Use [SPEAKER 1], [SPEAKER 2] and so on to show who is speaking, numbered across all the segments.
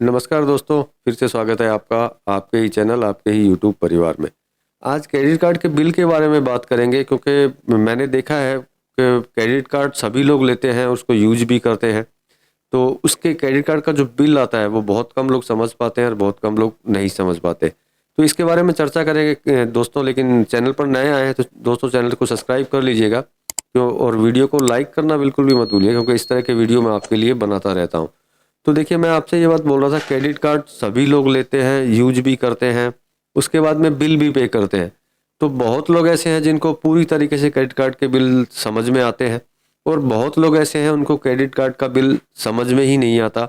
[SPEAKER 1] नमस्कार दोस्तों, फिर से स्वागत है आपका आपके ही चैनल, आपके ही यूट्यूब परिवार में। आज क्रेडिट कार्ड के बिल के बारे में बात करेंगे क्योंकि मैंने देखा है कि क्रेडिट कार्ड सभी लोग लेते हैं, उसको यूज भी करते हैं। तो उसके क्रेडिट कार्ड का जो बिल आता है वो बहुत कम लोग समझ पाते हैं और बहुत कम लोग नहीं समझ पाते। तो इसके बारे में चर्चा करेंगे दोस्तों, लेकिन चैनल पर नए आए हैं तो दोस्तों चैनल को सब्सक्राइब कर लीजिएगा और वीडियो को लाइक करना बिल्कुल भी मत भूलिए, क्योंकि इस तरह के वीडियो मैं आपके लिए बनाता रहता हूँ। तो देखिए, मैं आपसे ये बात बोल रहा था, क्रेडिट कार्ड सभी लोग लेते हैं, यूज भी करते हैं, उसके बाद में बिल भी पे करते हैं। तो बहुत लोग ऐसे हैं जिनको पूरी तरीके से क्रेडिट कार्ड के बिल समझ में आते हैं, और बहुत लोग ऐसे हैं उनको क्रेडिट कार्ड का बिल समझ में ही नहीं आता।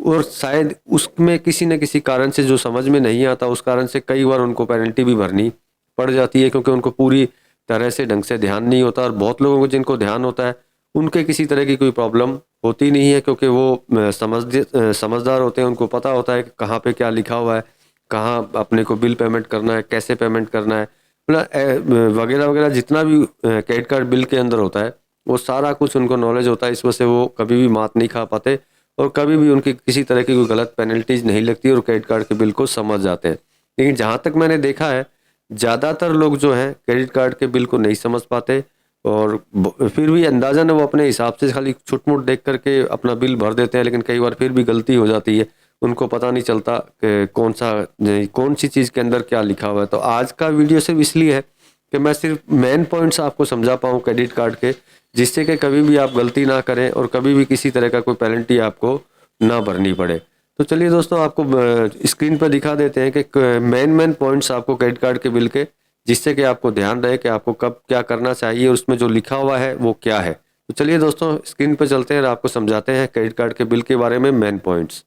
[SPEAKER 1] और शायद उसमें किसी न किसी कारण से, जो समझ में नहीं आता उस कारण से कई बार उनको पेनल्टी भी भरनी पड़ जाती है, क्योंकि उनको पूरी तरह से ढंग से ध्यान नहीं होता। और बहुत लोगों को जिनको ध्यान होता है उनके किसी तरह की कोई प्रॉब्लम होती नहीं है, क्योंकि वो समझदार होते हैं, उनको पता होता है कि कहाँ पे क्या लिखा हुआ है, कहाँ अपने को बिल पेमेंट करना है, कैसे पेमेंट करना है, मतलब वगैरह वगैरह जितना भी क्रेडिट कार्ड बिल के अंदर होता है वो सारा कुछ उनको नॉलेज होता है। इस वजह से वो कभी भी मात नहीं खा पाते और कभी भी उनकी किसी तरह की कोई गलत पेनल्टीज नहीं लगती और क्रेडिट कार्ड के बिल को समझ जाते हैं। लेकिन जहाँ तक मैंने देखा है, ज़्यादातर लोग जो हैं क्रेडिट कार्ड के बिल को नहीं समझ पाते, और फिर भी अंदाज़न वो अपने हिसाब से खाली छुटमुट देख करके अपना बिल भर देते हैं, लेकिन कई बार फिर भी गलती हो जाती है। उनको पता नहीं चलता कि कौन सी चीज़ के अंदर क्या लिखा हुआ है। तो आज का वीडियो सिर्फ इसलिए है कि मैं सिर्फ मेन पॉइंट्स आपको समझा पाऊँ क्रेडिट कार्ड के, जिससे कि कभी भी आप गलती ना करें और कभी भी किसी तरह का कोई पेनल्टी आपको ना भरनी पड़े। तो चलिए दोस्तों, आपको स्क्रीन पर दिखा देते हैं कि मेन पॉइंट्स आपको क्रेडिट कार्ड के बिल के, जिससे कि आपको ध्यान रहे कि आपको कब क्या करना चाहिए, उसमें जो लिखा हुआ है वो क्या है। तो चलिए दोस्तों, स्क्रीन पर चलते हैं और आपको समझाते हैं क्रेडिट कार्ड के बिल के बारे में मेन पॉइंट्स।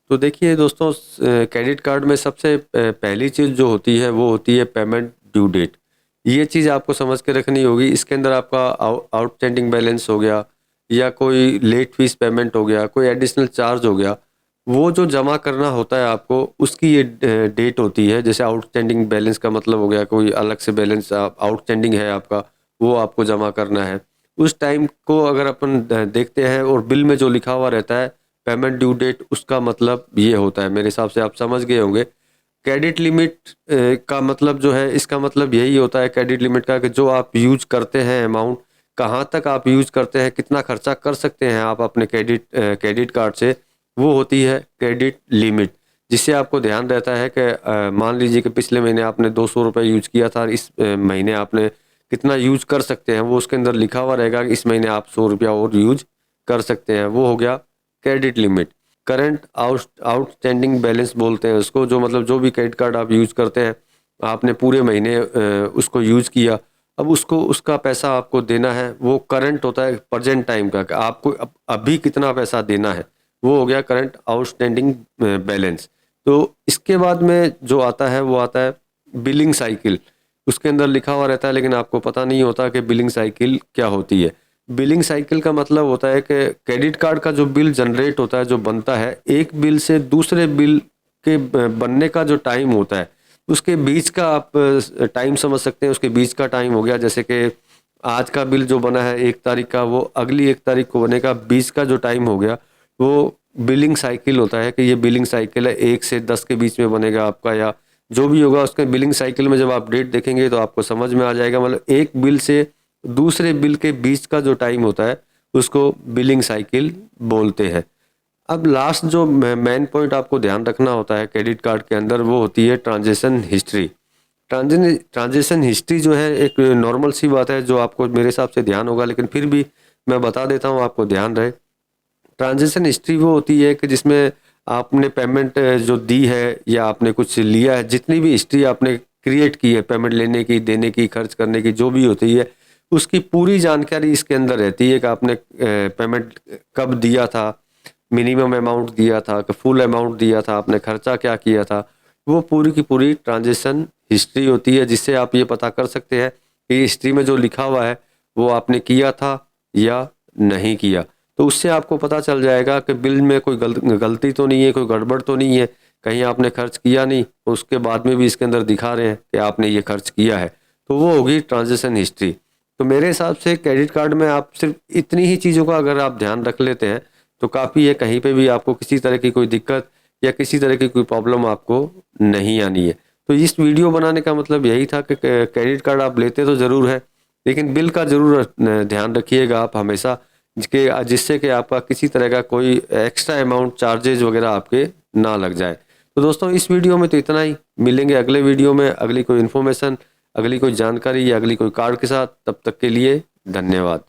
[SPEAKER 1] तो देखिए दोस्तों, क्रेडिट कार्ड में सबसे पहली चीज़ जो होती है वो होती है पेमेंट ड्यू डेट। ये चीज़ आपको समझ के रखनी होगी। इसके अंदर आपका आउटस्टैंडिंग बैलेंस हो गया, या कोई लेट फीस पेमेंट हो गया, कोई एडिशनल चार्ज हो गया, वो जो जमा करना होता है आपको, उसकी ये डेट होती है। जैसे आउटस्टैंडिंग बैलेंस का मतलब हो गया कोई अलग से बैलेंस आउटस्टैंडिंग है आपका, वो आपको जमा करना है। उस टाइम को अगर अपन देखते हैं और बिल में जो लिखा हुआ रहता है पेमेंट ड्यू डेट, उसका मतलब ये होता है, मेरे हिसाब से आप समझ गए होंगे। क्रेडिट लिमिट का मतलब जो है, इसका मतलब यही होता है क्रेडिट लिमिट का, कि जो आप यूज करते हैं अमाउंट, कहाँ तक आप यूज करते हैं, कितना खर्चा कर सकते हैं आप अपने क्रेडिट कार्ड से, वो होती है क्रेडिट लिमिट। जिससे आपको ध्यान रहता है कि मान लीजिए कि पिछले महीने आपने 200 रुपये यूज किया था, इस महीने आपने कितना यूज कर सकते हैं, वो उसके अंदर लिखा हुआ रहेगा कि इस महीने आप 100 रुपया और यूज कर सकते हैं। वो हो गया credit limit. Current outstanding balance बोलते हैं उसको, जो मतलब जो भी क्रेडिट कार्ड आप यूज करते हैं, आपने पूरे महीने उसको यूज किया, अब उसको उसका पैसा आपको देना है, वो करंट होता है प्रेजेंट टाइम का, कि आपको अभी कितना पैसा देना है, वो हो गया करंट आउटस्टैंडिंग बैलेंस। तो इसके बाद में जो आता है वो आता है बिलिंग साइकिल। उसके अंदर लिखा हुआ रहता है, लेकिन आपको पता नहीं होता कि बिलिंग साइकिल क्या होती है। बिलिंग साइकिल का मतलब होता है कि क्रेडिट कार्ड का जो बिल जनरेट होता है, जो बनता है, एक बिल से दूसरे बिल के बनने का जो टाइम होता है, उसके बीच का आप टाइम समझ सकते हैं। उसके बीच का टाइम हो गया, जैसे कि आज का बिल जो बना है 1 तारीख का, वो अगली 1 तारीख को बनेगा। बीच का जो टाइम हो गया वो बिलिंग साइकिल होता है, कि ये बिलिंग साइकिल है, 1 से 10 के बीच में बनेगा आपका, या जो भी होगा उसके बिलिंग साइकिल में जब आप डेट देखेंगे तो आपको समझ में आ जाएगा। मतलब एक बिल से दूसरे बिल के बीच का जो टाइम होता है उसको बिलिंग साइकिल बोलते हैं। अब लास्ट जो मेन पॉइंट आपको ध्यान रखना होता है क्रेडिट कार्ड के अंदर, वो होती है ट्रांजेक्शन हिस्ट्री। ट्रांजेक्शन हिस्ट्री जो है एक नॉर्मल सी बात है, जो आपको मेरे हिसाब से ध्यान होगा, लेकिन फिर भी मैं बता देता हूँ, आपको ध्यान रहे। ट्रांजेक्शन हिस्ट्री वो होती है कि जिसमें आपने पेमेंट जो दी है या आपने कुछ लिया है, जितनी भी हिस्ट्री आपने क्रिएट की है, पेमेंट लेने की, देने की, खर्च करने की, जो भी होती है, उसकी पूरी जानकारी इसके अंदर रहती है। कि आपने पेमेंट कब दिया था, मिनिमम अमाउंट दिया था कि फुल अमाउंट दिया था, आपने खर्चा क्या किया था, वो पूरी की पूरी ट्रांजेक्शन हिस्ट्री होती है। जिससे आप ये पता कर सकते हैं कि हिस्ट्री में जो लिखा हुआ है वो आपने किया था या नहीं किया। तो उससे आपको पता चल जाएगा कि बिल में कोई गलती तो नहीं है, कोई गड़बड़ तो नहीं है, कहीं आपने खर्च किया नहीं, उसके बाद में भी इसके अंदर दिखा रहे हैं कि आपने ये खर्च किया है। तो वो होगी ट्रांजेक्शन हिस्ट्री। तो मेरे हिसाब से क्रेडिट कार्ड में आप सिर्फ इतनी ही चीज़ों का अगर आप ध्यान रख लेते हैं तो काफ़ी है। कहीं पे भी आपको किसी तरह की कोई दिक्कत या किसी तरह की कोई प्रॉब्लम आपको नहीं आनी है। तो इस वीडियो बनाने का मतलब यही था कि क्रेडिट कार्ड आप लेते तो ज़रूर है, लेकिन बिल का ज़रूर ध्यान रखिएगा आप हमेशा, जिससे कि आपका किसी तरह का कोई एक्स्ट्रा अमाउंट चार्जेज वगैरह आपके ना लग जाए। तो दोस्तों इस वीडियो में तो इतना ही, मिलेंगे अगले वीडियो में अगली कोई इन्फॉर्मेशन, अगली कोई जानकारी या अगली कोई कार्ड के साथ। तब तक के लिए धन्यवाद।